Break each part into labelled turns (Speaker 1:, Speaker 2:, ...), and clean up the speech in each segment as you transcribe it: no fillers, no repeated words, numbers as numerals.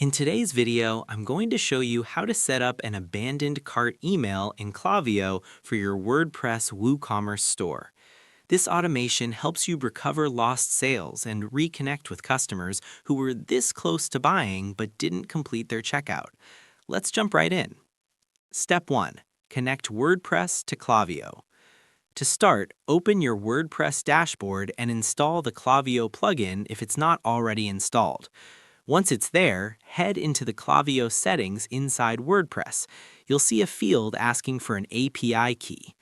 Speaker 1: In today's video, I'm going to show you how to set up an abandoned cart email in Klaviyo for your WordPress WooCommerce store. This automation helps you recover lost sales and reconnect with customers who were this close to buying but didn't complete their checkout. Let's jump right in. Step 1. Connect WordPress to Klaviyo. To start, open your WordPress dashboard and install the Klaviyo plugin if it's not already installed. Once it's there, head into the Klaviyo settings inside WordPress. You'll see a field asking for an API key.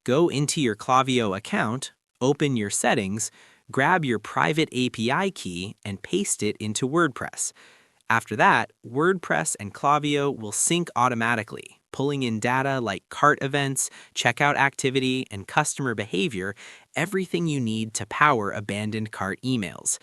Speaker 1: Go into your Klaviyo account, open your settings, grab your private API key, and paste it into WordPress. After that, WordPress and Klaviyo will sync automatically, pulling in data like cart events, checkout activity, and customer behavior, everything you need to power abandoned cart emails.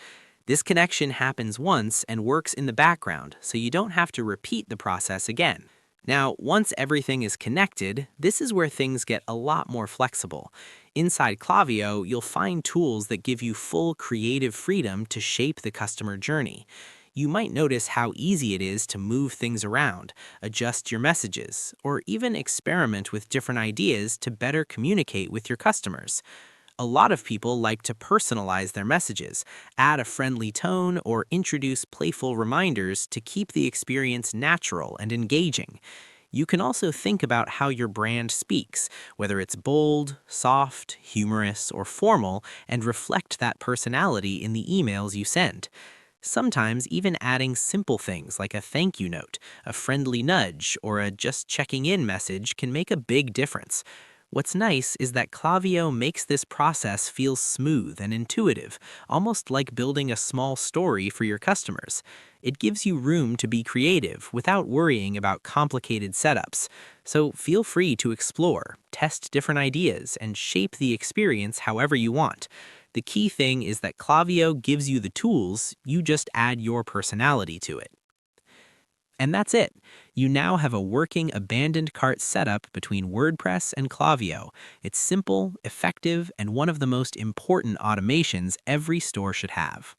Speaker 1: This connection happens once and works in the background, so you don't have to repeat the process again. Now, once everything is connected, this is where things get a lot more flexible. Inside Klaviyo, you'll find tools that give you full creative freedom to shape the customer journey. You might notice how easy it is to move things around, adjust your messages, or even experiment with different ideas to better communicate with your customers. A lot of people like to personalize their messages, add a friendly tone, or introduce playful reminders to keep the experience natural and engaging. You can also think about how your brand speaks, whether it's bold, soft, humorous, or formal, and reflect that personality in the emails you send. Sometimes even adding simple things like a thank you note, a friendly nudge, or a just checking in message can make a big difference. What's nice is that Klaviyo makes this process feel smooth and intuitive, almost like building a small story for your customers. It gives you room to be creative without worrying about complicated setups. So feel free to explore, test different ideas, and shape the experience however you want. The key thing is that Klaviyo gives you the tools, you just add your personality to it. And that's it. You now have a working abandoned cart setup between WordPress and Klaviyo. It's simple, effective, and one of the most important automations every store should have.